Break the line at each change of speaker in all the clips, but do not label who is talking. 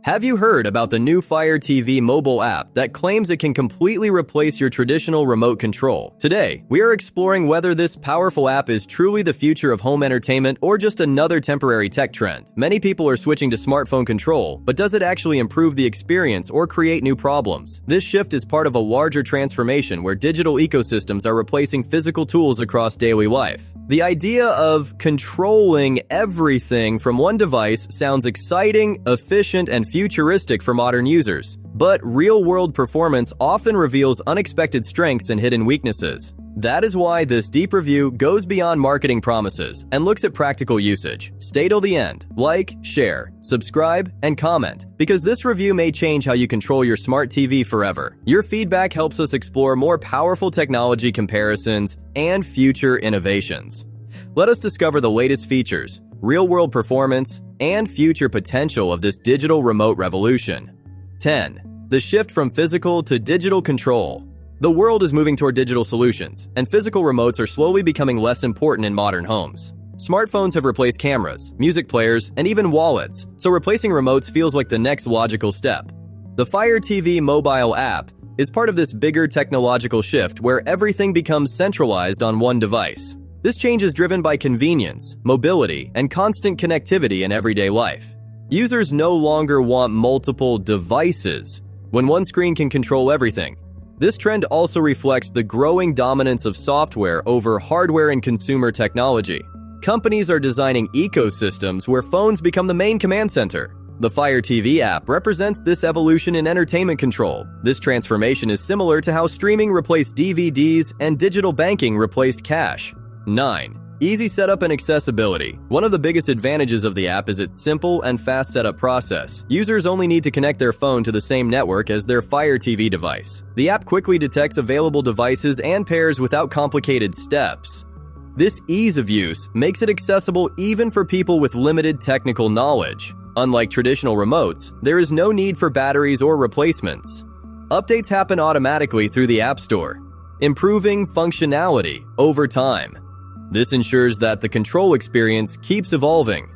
Have you heard about the new Fire TV mobile app that claims it can completely replace your traditional remote control? Today, we are exploring whether this powerful app is truly the future of home entertainment or just another temporary tech trend. Many people are switching to smartphone control, but does it actually improve the experience or create new problems? This shift is part of a larger transformation where digital ecosystems are replacing physical tools across daily life. The idea of controlling everything from one device sounds exciting, efficient, and futuristic for modern users. But real-world performance often reveals unexpected strengths and hidden weaknesses. That is why this deep review goes beyond marketing promises and looks at practical usage. Stay till the end. Like, share, subscribe, and comment, because this review may change how you control your smart TV forever. Your feedback helps us explore more powerful technology comparisons and future innovations. Let us discover the latest features, real-world performance, and future potential of this digital remote revolution. 10. The shift from physical to digital control. The world is moving toward digital solutions, and physical remotes are slowly becoming less important in modern homes. Smartphones have replaced cameras, music players, and even wallets, so replacing remotes feels like the next logical step. The Fire TV mobile app is part of this bigger technological shift where everything becomes centralized on one device. This change is driven by convenience, mobility, and constant connectivity in everyday life. Users no longer want multiple devices when one screen can control everything. This trend also reflects the growing dominance of software over hardware and consumer technology. Companies are designing ecosystems where phones become the main command center. The Fire TV app represents this evolution in entertainment control. This transformation is similar to how streaming replaced DVDs and digital banking replaced cash. 9. Easy setup and accessibility. One of the biggest advantages of the app is its simple and fast setup process. Users only need to connect their phone to the same network as their Fire TV device. The app quickly detects available devices and pairs without complicated steps. This ease of use makes it accessible even for people with limited technical knowledge. Unlike traditional remotes, there is no need for batteries or replacements. Updates happen automatically through the App Store, improving functionality over time. This ensures that the control experience keeps evolving.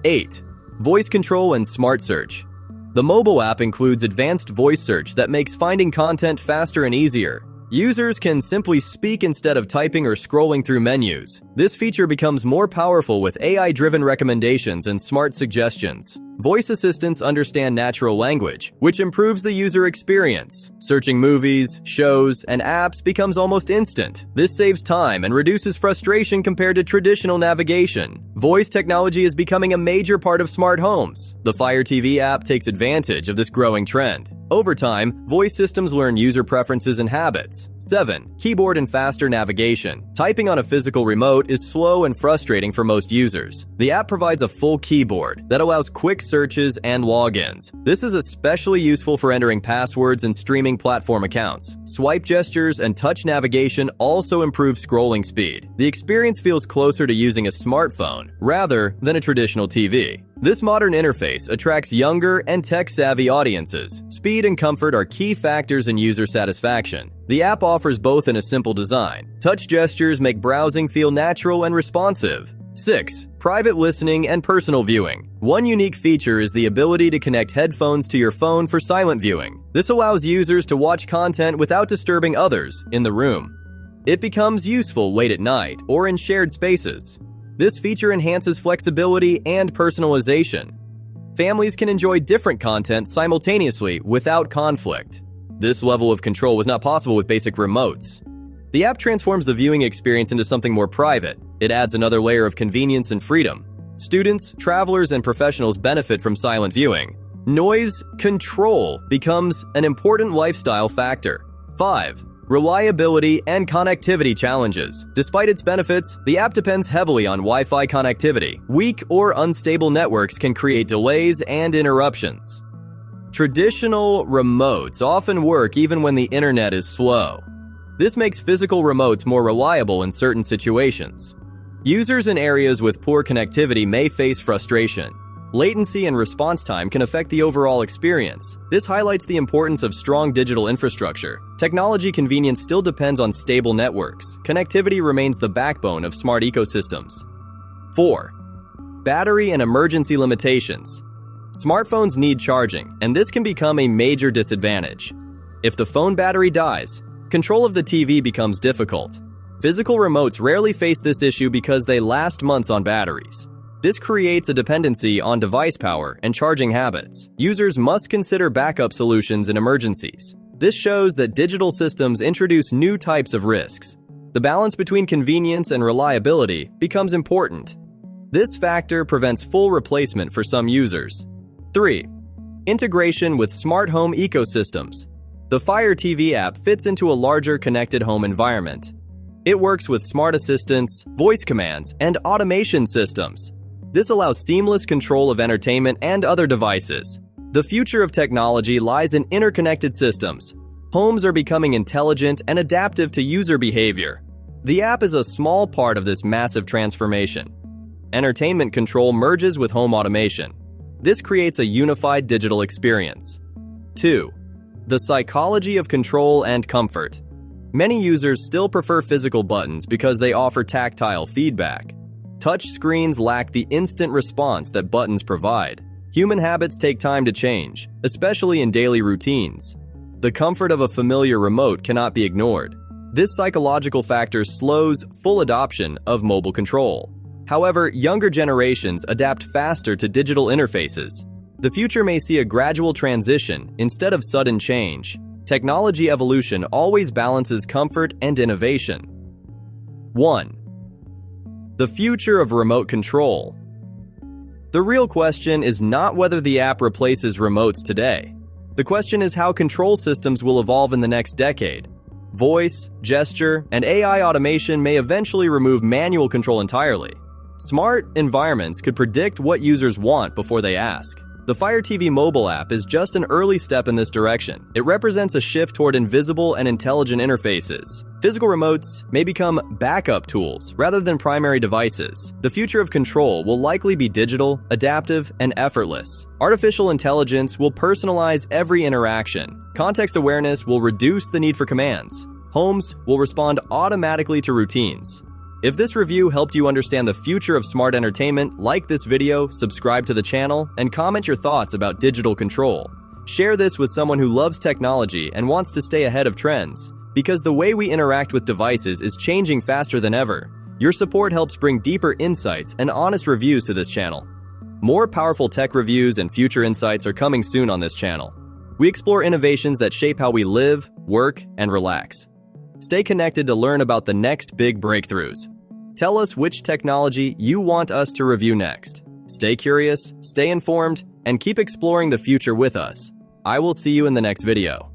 8. Voice control and smart search. The mobile app includes advanced voice search that makes finding content faster and easier. Users can simply speak instead of typing or scrolling through menus. This feature becomes more powerful with AI-driven recommendations and smart suggestions. Voice assistants understand natural language, which improves the user experience. Searching movies, shows, and apps becomes almost instant. This saves time and reduces frustration compared to traditional navigation. Voice technology is becoming a major part of smart homes. The Fire TV app takes advantage of this growing trend. Over time, voice systems learn user preferences and habits. 7. Keyboard and faster navigation. Typing on a physical remote is slow and frustrating for most users. The app provides a full keyboard that allows quick searches and logins. This is especially useful for entering passwords and streaming platform accounts. Swipe gestures and touch navigation also improve scrolling speed. The experience feels closer to using a smartphone rather than a traditional TV. This modern interface attracts younger and tech-savvy audiences. Speed and comfort are key factors in user satisfaction. The app offers both in a simple design. Touch gestures make browsing feel natural and responsive. 6. Private listening and personal viewing. One unique feature is the ability to connect headphones to your phone for silent viewing. This allows users to watch content without disturbing others in the room. It becomes useful late at night or in shared spaces. This feature enhances flexibility and personalization. Families can enjoy different content simultaneously without conflict. This level of control was not possible with basic remotes. The app transforms the viewing experience into something more private. It adds another layer of convenience and freedom. Students, travelers, and professionals benefit from silent viewing. Noise control becomes an important lifestyle factor. 5. Reliability and connectivity challenges. Despite its benefits, the app depends heavily on Wi-Fi connectivity. Weak or unstable networks can create delays and interruptions. Traditional remotes often work even when the internet is slow. This makes physical remotes more reliable in certain situations. Users in areas with poor connectivity may face frustration. Latency and response time can affect the overall experience. This highlights the importance of strong digital infrastructure. Technology convenience still depends on stable networks. Connectivity remains the backbone of smart ecosystems. 4. Battery and emergency limitations. Smartphones need charging, and this can become a major disadvantage. If the phone battery dies, control of the TV becomes difficult. Physical remotes rarely face this issue because they last months on batteries. This creates a dependency on device power and charging habits. Users must consider backup solutions in emergencies. This shows that digital systems introduce new types of risks. The balance between convenience and reliability becomes important. This factor prevents full replacement for some users. 3. Integration with smart home ecosystems. The Fire TV app fits into a larger connected home environment. It works with smart assistants, voice commands, and automation systems. This allows seamless control of entertainment and other devices. The future of technology lies in interconnected systems. Homes are becoming intelligent and adaptive to user behavior. The app is a small part of this massive transformation. Entertainment control merges with home automation. This creates a unified digital experience. 2. The psychology of control and comfort. Many users still prefer physical buttons because they offer tactile feedback. Touch screens lack the instant response that buttons provide. Human habits take time to change, especially in daily routines. The comfort of a familiar remote cannot be ignored. This psychological factor slows full adoption of mobile control. However, younger generations adapt faster to digital interfaces. The future may see a gradual transition instead of sudden change. Technology evolution always balances comfort and innovation. 1. The future of remote control. The real question is not whether the app replaces remotes today. The question is how control systems will evolve in the next decade. Voice, gesture, and AI automation may eventually remove manual control entirely. Smart environments could predict what users want before they ask. The Fire TV mobile app is just an early step in this direction. It represents a shift toward invisible and intelligent interfaces. Physical remotes may become backup tools rather than primary devices. The future of control will likely be digital, adaptive, and effortless. Artificial intelligence will personalize every interaction. Context awareness will reduce the need for commands. Homes will respond automatically to routines. If this review helped you understand the future of smart entertainment, like this video, subscribe to the channel, and comment your thoughts about digital control. Share this with someone who loves technology and wants to stay ahead of trends, because the way we interact with devices is changing faster than ever. Your support helps bring deeper insights and honest reviews to this channel. More powerful tech reviews and future insights are coming soon on this channel. We explore innovations that shape how we live, work, and relax. Stay connected to learn about the next big breakthroughs. Tell us which technology you want us to review next. Stay curious, stay informed, and keep exploring the future with us. I will see you in the next video.